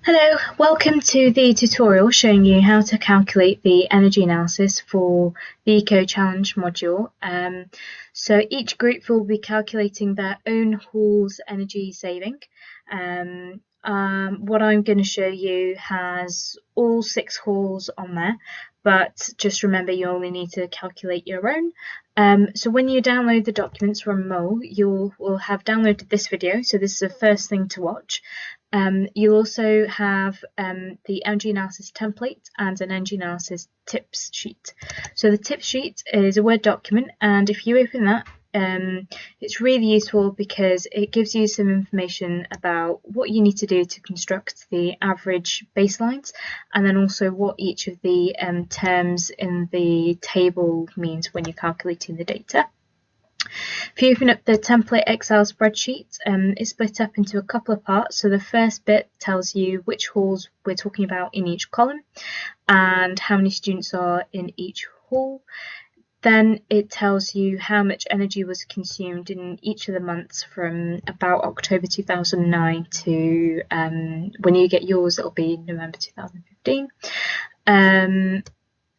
Hello, welcome to the tutorial showing you how to calculate the energy analysis for the EcoChallenge module. So each group will be calculating their own hall's energy saving. What I'm going to show you has all 6 halls on there, but just remember you only need to calculate your own. So when you download the documents from Mo, you will have downloaded this video, so this is the first thing to watch. You'll also have the energy analysis template and an energy analysis tips sheet. So the tips sheet is a Word document, and if you open that, it's really useful because it gives you some information about what you need to do to construct the average baselines, and then also what each of the terms in the table means when you're calculating the data. If you open up the template Excel spreadsheet, it's split up into a couple of parts. So the first bit tells you which halls we're talking about in each column and how many students are in each hall. Then it tells you how much energy was consumed in each of the months from about October 2009 to when you get yours, it'll be November 2015.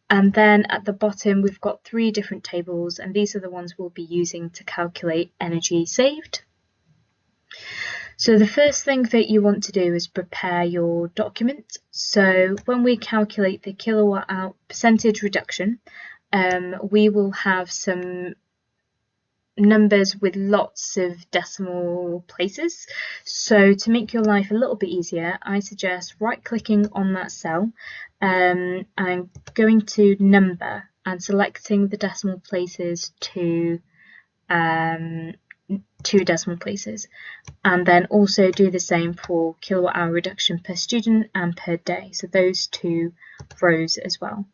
And then at the bottom, we've got 3 different tables, and these are the ones we'll be using to calculate energy saved. So the first thing that you want to do is prepare your document. So when we calculate the kilowatt hour percentage reduction, we will have some numbers with lots of decimal places. So to make your life a little bit easier, I suggest right-clicking on that cell and going to number and selecting the decimal places to 2 decimal places, and then also do the same for kilowatt hour reduction per student and per day, so those 2 rows as well.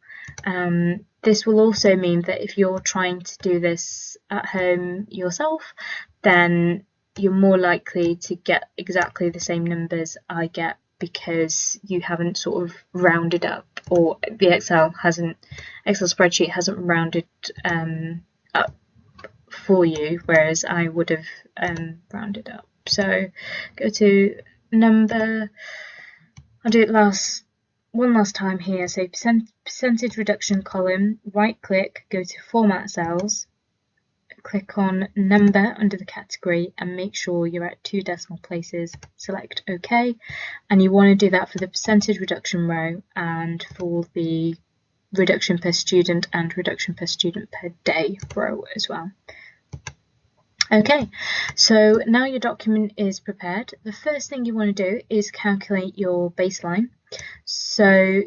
This will also mean that if you're trying to do this at home yourself, then you're more likely to get exactly the same numbers I get because you haven't sort of rounded up, or the Excel spreadsheet hasn't rounded up for you, whereas I would have rounded up. So go to number, I'll do it one last time here. So percentage reduction column, right click, go to format cells, click on number under the category and make sure you're at 2 decimal places, select OK, and you want to do that for the percentage reduction row and for the reduction per student and reduction per student per day row as well. Okay, so now your document is prepared. The first thing you want to do is calculate your baseline. So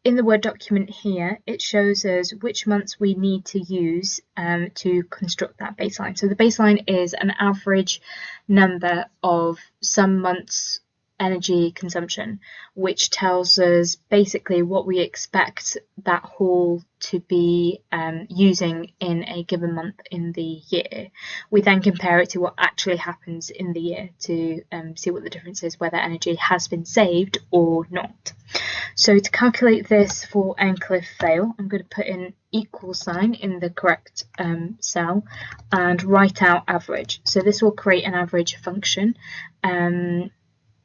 in the Word document here, it shows us which months we need to use to construct that baseline. So the baseline is an average number of some months' energy consumption, which tells us basically what we expect that hall to be using in a given month in the year. We then compare it to what actually happens in the year to see what the difference is, whether energy has been saved or not. So to calculate this for Encliffe Vale, I'm going to put in equal sign in the correct cell and write out average. So this will create an average function.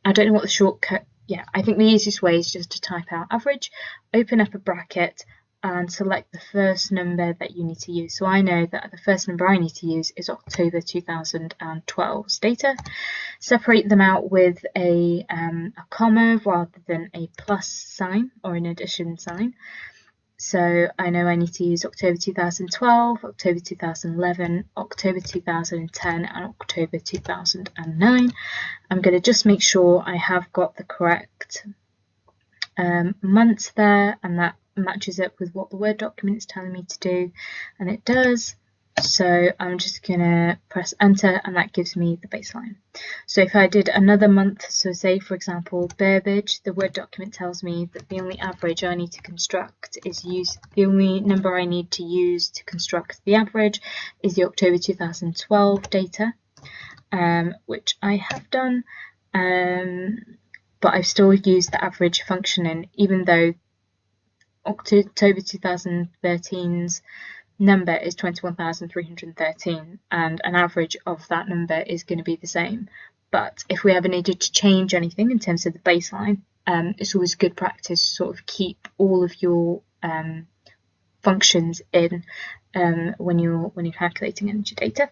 I don't know what the shortcut, I think the easiest way is just to type out average, open up a bracket and select the first number that you need to use. So I know that the first number I need to use is October 2012's data. Separate them out with a comma rather than a plus sign or an addition sign. So I know I need to use October 2012, October 2011, October 2010 and October 2009. I'm going to just make sure I have got the correct months there, and that matches up with what the Word document is telling me to do, and it does. So I'm just going to press enter and that gives me the baseline. So if I did another month, so say for example Burbage, the Word document tells me that the only average I need to construct is the only number I need to use to construct the average is the October 2012 data, which I have done, but I've still used the average function in, even though October 2013's number is 21,313 and an average of that number is going to be the same. But if we ever needed to change anything in terms of the baseline, it's always good practice to sort of keep all of your functions in when you're calculating energy data.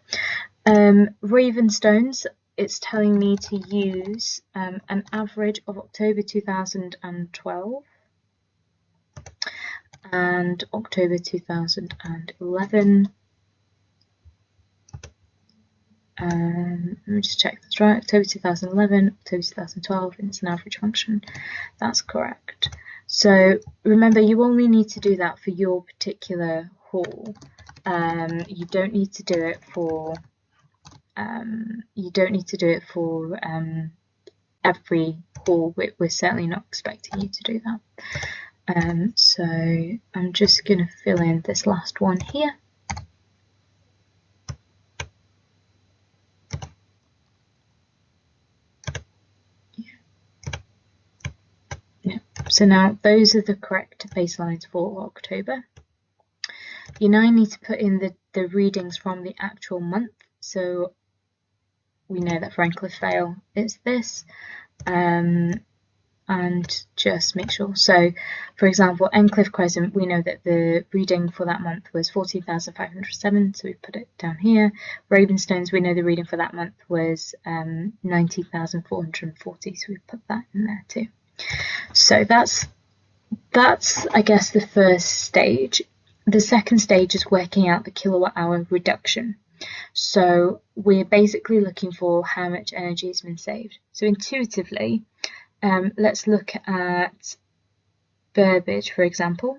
Ravenstones, it's telling me to use an average of October 2012 and October 2011. Let me just check that's right. October 2011, October 2012, and it's an average function. That's correct. So remember, you only need to do that for your particular hall. You don't need to do it for every hall. We're certainly not expecting you to do that. So I'm just going to fill in this last one here. So now those are the correct baselines for October. You now need to put in the readings from the actual month. So we know that for Endcliffe Vale it's this, and just make sure. So for example, Endcliffe Crescent, we know that the reading for that month was 14,507, so we put it down here. Ravenstones, we know the reading for that month was 19,440, so we put that in there too. So that's I guess the first stage. The second stage is working out the kilowatt hour reduction. So we're basically looking for how much energy has been saved. So intuitively, let's look at Burbage, for example.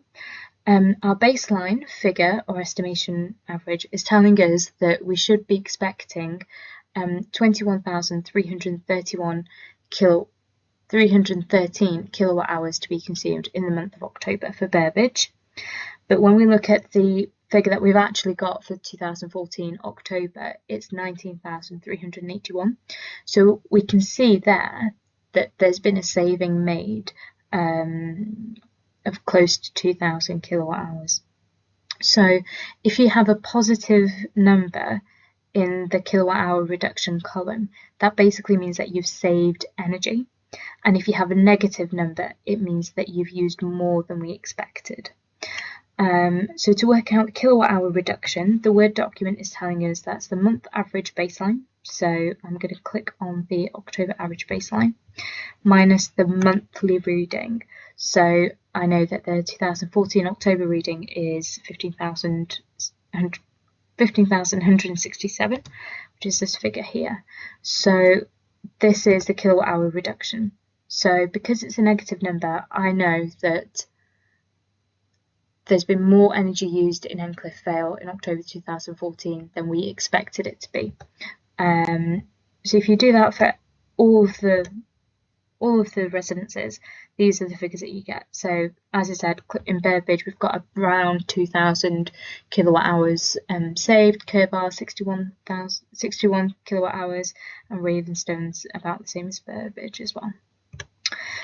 Our baseline figure or estimation average is telling us that we should be expecting 313 kilowatt hours to be consumed in the month of October for Burbage. But when we look at the figure that we've actually got for 2014 October, it's 19,381. So we can see there that there's been a saving made of close to 2,000 kilowatt hours. So if you have a positive number in the kilowatt hour reduction column, that basically means that you've saved energy. And if you have a negative number, it means that you've used more than we expected. So to work out the kilowatt hour reduction, the Word document is telling us that's the month average baseline. So I'm going to click on the October average baseline minus the monthly reading. So I know that the 2014 October reading is 15,167, which is this figure here. So this is the kilowatt hour reduction. So because it's a negative number, I know that there's been more energy used in Endcliffe Vale in October 2014 than we expected it to be. So if you do that for all of the residences, these are the figures that you get. So as I said, in Burbage we've got around 2,000 kilowatt hours saved, Kerbar 61 kilowatt hours, and Ravenstone's about the same as Burbage as well.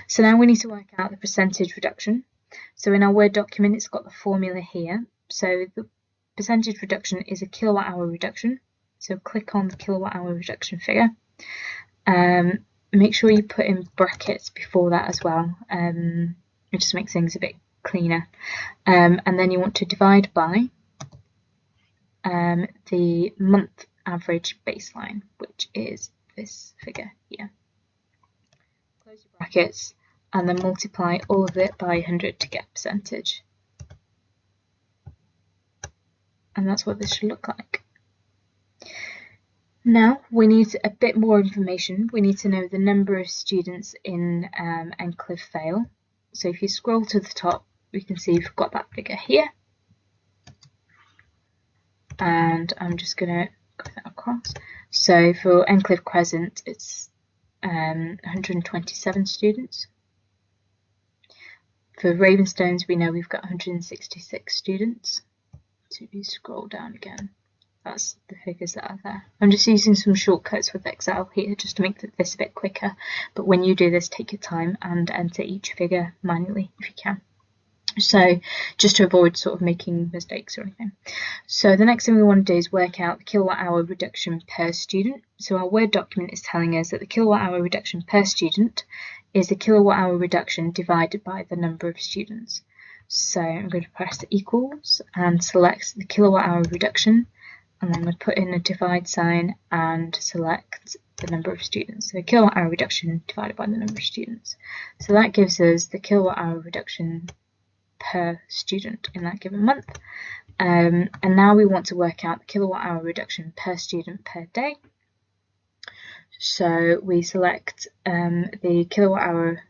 So now we need to work out the percentage reduction. So in our Word document, it's got the formula here. So the percentage reduction is a kilowatt hour reduction. So click on the kilowatt hour reduction figure. Make sure you put in brackets before that as well. It just makes things a bit cleaner. And then you want to divide by the month average baseline, which is this figure here. Close your brackets and then multiply all of it by 100 to get percentage. And that's what this should look like. Now we need a bit more information. We need to know the number of students in Endcliffe Vale. So if you scroll to the top, we can see we've got that figure here. And I'm just going to go that across. So for Endcliffe Crescent, it's 127 students. For Ravenstones, we know we've got 166 students. So if you scroll down again, that's the figures that are there. I'm just using some shortcuts with Excel here just to make this a bit quicker. But when you do this, take your time and enter each figure manually if you can. So just to avoid sort of making mistakes or anything. So the next thing we want to do is work out the kilowatt hour reduction per student. So our Word document is telling us that the kilowatt hour reduction per student is the kilowatt hour reduction divided by the number of students. So I'm going to press equals and select the kilowatt hour reduction, and then I'm going to put in a divide sign and select the number of students. So kilowatt hour reduction divided by the number of students. So that gives us the kilowatt hour reduction per student in that given month. And now we want to work out the kilowatt hour reduction per student per day. So we select the kilowatt hour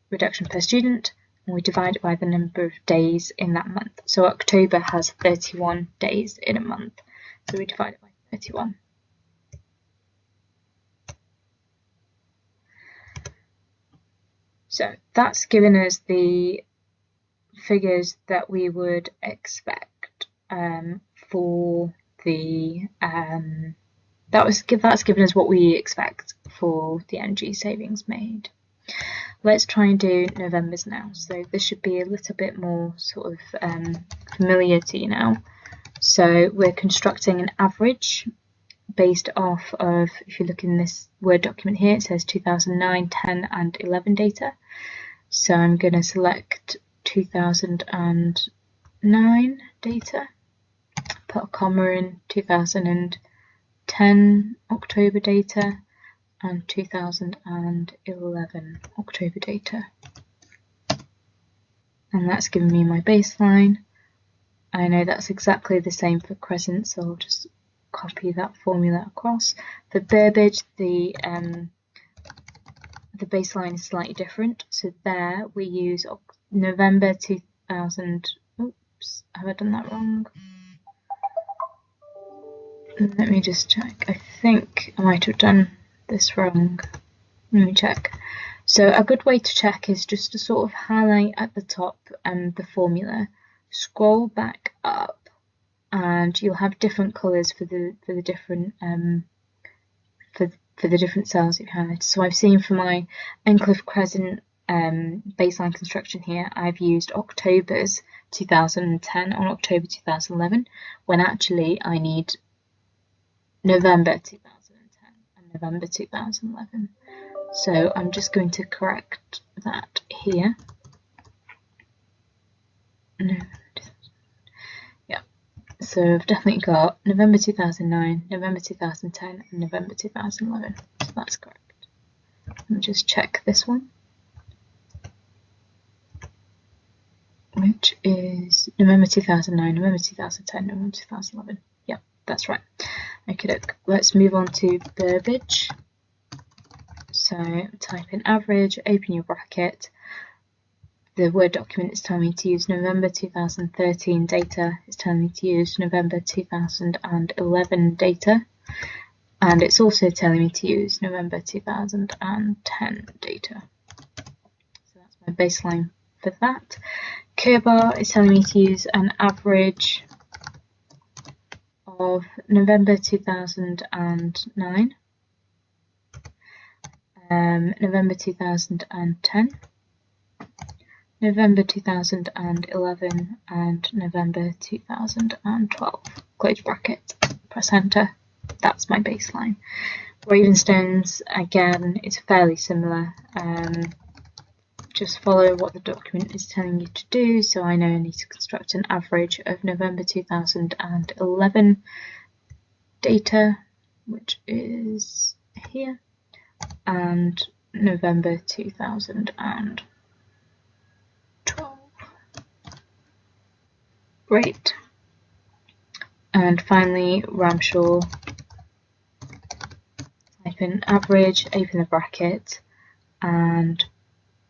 reduction per student, and we divide it by the number of days in that month. So October has 31 days in a month, so we divide it by 31. So that's given us the figures that we would expect for the that's given us what we expect for the energy savings made. Let's try and do November's now. So this should be a little bit more sort of familiar to you now. So we're constructing an average based off of, if you look in this Word document here, it says 2009, 10 and 11 data. So I'm going to select 2009 data, put a comma in 2010 October data, and 2011 October data. And that's given me my baseline. I know that's exactly the same for Crescent, so I'll just copy that formula across. For Burbage, the baseline is slightly different. So there we use November 2000. Oops, have I done that wrong? Let me just check. I think I might have done this wrong. Let me check. So a good way to check is just to sort of highlight at the top the formula, scroll back up, and you'll have different colours for the different for the different cells you've highlighted. So I've seen for my Encliffe Crescent baseline construction here, I've used October's 2010 on October 2011, when actually I need November 2010 and November 2011. So I'm just going to correct that here. No. Yeah, so I've definitely got November 2009, November 2010 and November 2011. So that's correct. Let me just check this one, which is November 2009, November 2010, November 2011. Yeah, that's right. Okay, let's move on to Burbage. So type in average, open your bracket. The Word document is telling me to use November 2013 data. It's telling me to use November 2011 data. And it's also telling me to use November 2010 data. So that's my baseline for that. Kerbar is telling me to use an average of November 2009, November 2010, November 2011 and November 2012. Close bracket, press enter. That's my baseline. Ravenstones, again, is fairly similar. Just follow what the document is telling you to do. So I know I need to construct an average of November 2011 data, which is here, and November 2012. Great. And finally, Ramshaw. Type in average, open the bracket, and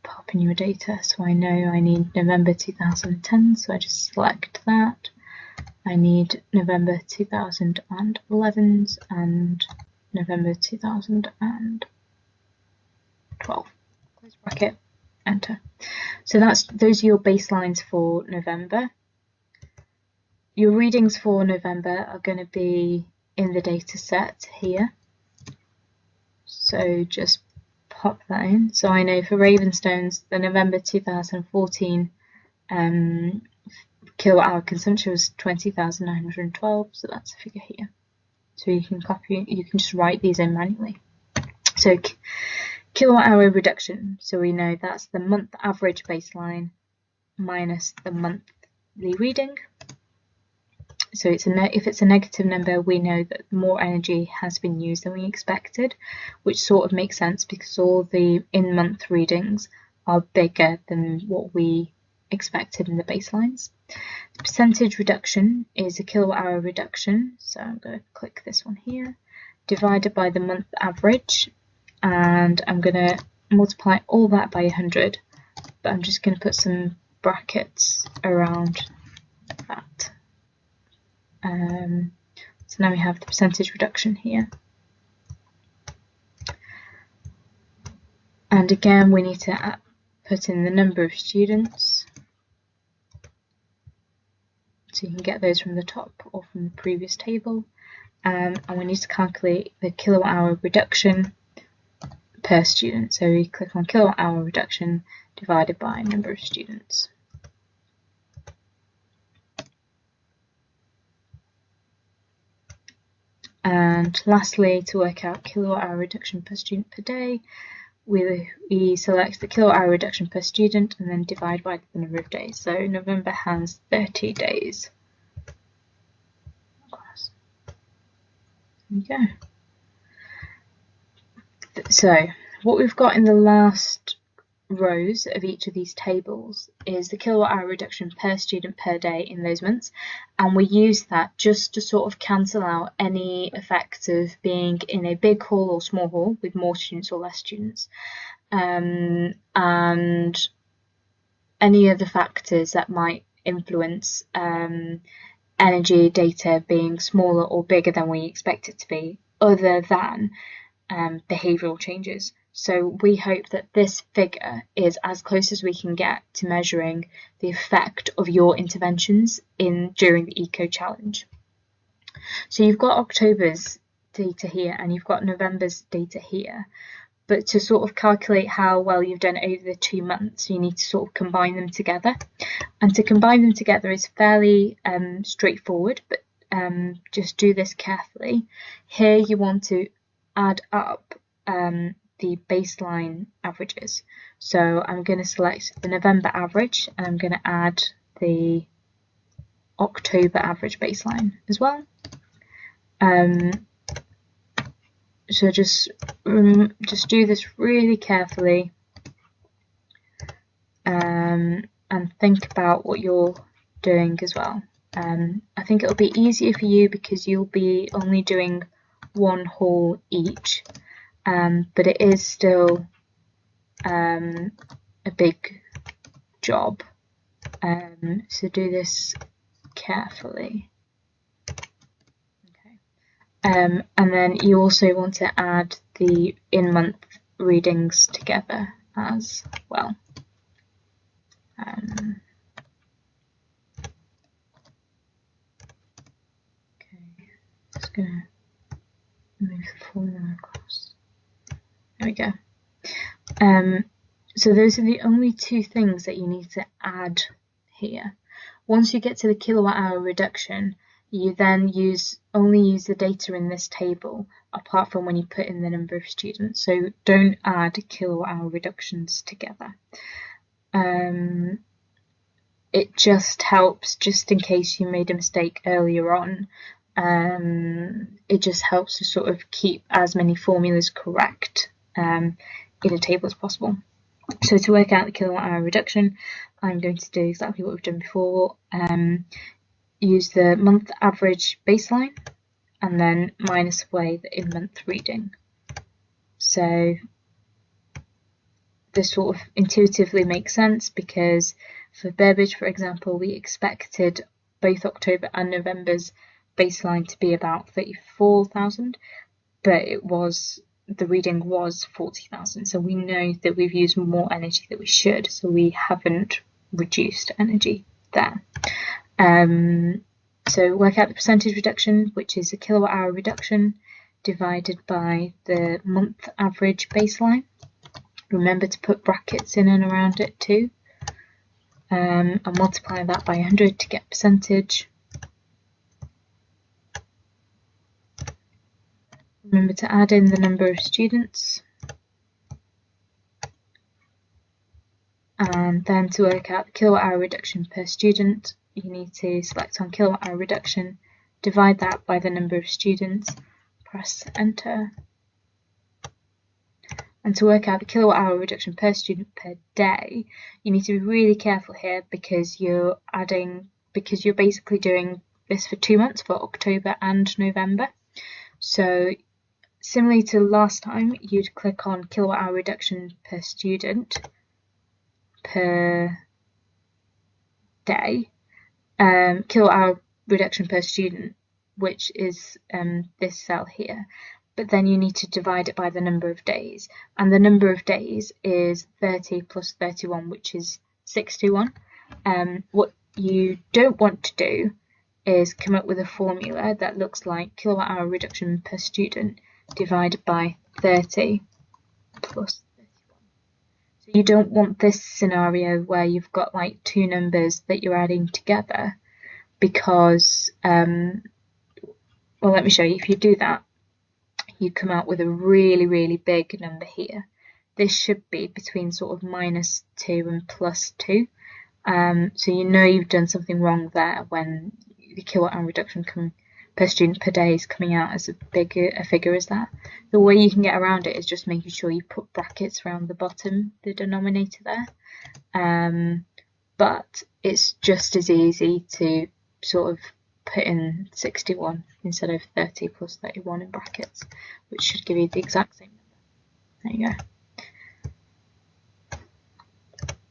pop in your data. So I know I need November 2010, so I just select that. I need November 2011's and November 2012. Close bracket, enter. So those are your baselines for November. Your readings for November are going to be in the data set here. So just pop that in. So I know for Ravenstones, the November 2014 kilowatt hour consumption was 20,912. So that's the figure here. So you can just write these in manually. So kilowatt hour reduction. So we know that's the month average baseline minus the monthly reading. So if it's a negative number, we know that more energy has been used than we expected, which sort of makes sense because all the in-month readings are bigger than what we expected in the baselines. The percentage reduction is a kilowatt hour reduction, so I'm going to click this one here, divided by the month average, and I'm going to multiply all that by 100, but I'm just going to put some brackets around that. So now we have the percentage reduction here. And again, we need to put in the number of students. So you can get those from the top or from the previous table. And we need to calculate the kilowatt hour reduction per student. So we click on kilowatt hour reduction divided by number of students. And lastly, to work out kilowatt hour reduction per student per day, we select the kilowatt hour reduction per student and then divide by the number of days. So November has 30 days. There we go. So what we've got in the last rows of each of these tables is the kilowatt hour reduction per student per day in those months, and we use that just to sort of cancel out any effects of being in a big hall or small hall with more students or less students, and any other factors that might influence energy data being smaller or bigger than we expect it to be, other than behavioural changes. So we hope that this figure is as close as we can get to measuring the effect of your interventions during the EcoChallenge. So you've got October's data here and you've got November's data here, but to sort of calculate how well you've done over the 2 months, you need to sort of combine them together. And to combine them together is fairly straightforward, but just do this carefully. Here you want to add up the baseline averages. So I'm going to select the November average and I'm going to add the October average baseline as well. So just do this really carefully and think about what you're doing as well. I think it'll be easier for you because you'll be only doing one hall each. But it is still a big job, so do this carefully. Okay. And then you also want to add the in-month readings together as well. Okay, just going to move the formula across. There we go. So those are the only 2 things that you need to add here. Once you get to the kilowatt hour reduction, you then only use the data in this table, apart from when you put in the number of students. So don't add kilowatt hour reductions together. It just helps, just in case you made a mistake earlier on. It just helps to sort of keep as many formulas correct in a table as possible. So to work out the kilowatt hour reduction, I'm going to do exactly what we've done before. Use the month average baseline and then minus away the in-month reading. So this sort of intuitively makes sense because for Burbage, for example, we expected both October and November's baseline to be about 34,000, but the reading was 40,000. So we know that we've used more energy than we should, so we haven't reduced energy there. So work out the percentage reduction, which is a kilowatt hour reduction divided by the month average baseline. Remember to put brackets in and around it too, and multiply that by 100 to get percentage. Remember to add in the number of students And then to work out the kilowatt hour reduction per student, you need to select on kilowatt hour reduction, divide that by the number of students, press enter. And to work out the kilowatt hour reduction per student per day, you need to be really careful here because you're basically doing this for 2 months, for October and November. So similarly to last time, you'd click on kilowatt hour reduction per student per day, kilowatt hour reduction per student, which is this cell here. But then you need to divide it by the number of days, and the number of days is 30 plus 31, which is 61. What you don't want to do is come up with a formula that looks like kilowatt hour reduction per student divided by 30 plus 31. So you don't want this scenario where you've got like two numbers that you're adding together, because well, let me show you. If you do that, you come out with a really big number here. This should be between sort of -2 and +2. So you know you've done something wrong there when the kilowatt hour reduction per student per day is coming out as a bigger figure as that. The way you can get around it is just making sure you put brackets around the bottom, the denominator there. But it's just as easy to sort of put in 61 instead of 30 plus 31 in brackets, which should give you the exact same number. There you go.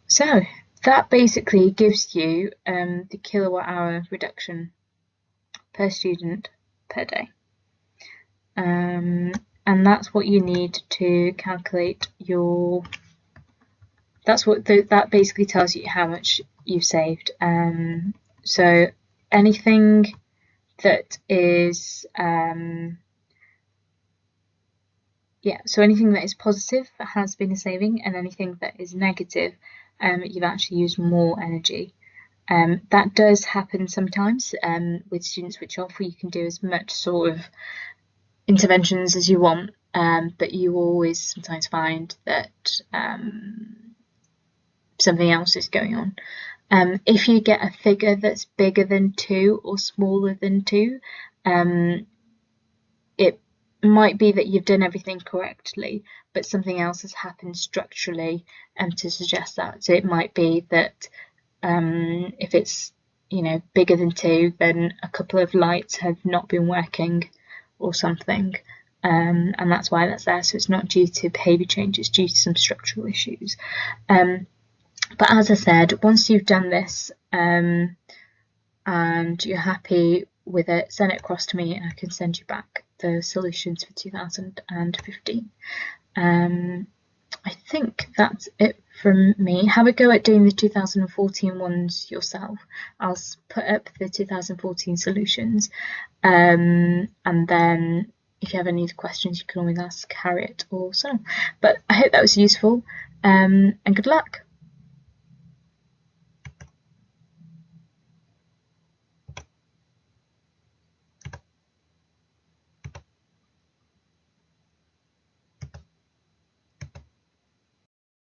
So that basically gives you the kilowatt hour reduction per student per day. And that's what you need to calculate your, that basically tells you how much you've saved. So anything that is anything that is positive has been a saving, and anything that is negative, you've actually used more energy. That does happen sometimes with students switch off, where you can do as much sort of interventions as you want, but you always sometimes find that something else is going on. If you get a figure that's bigger than 2 or smaller than 2, it might be that you've done everything correctly, but something else has happened structurally to suggest that. So it might be that if it's bigger than 2, then a couple of lights have not been working or something, and that's why that's there. So it's not due to behaviour change, it's due to some structural issues. But as I said, once you've done this and you're happy with it, send it across to me and I can send you back the solutions for 2015. I think that's it from me. Have a go at doing the 2014 ones yourself. I'll put up the 2014 solutions, and then if you have any questions you can always ask Harriet or so. But I hope that was useful, and good luck.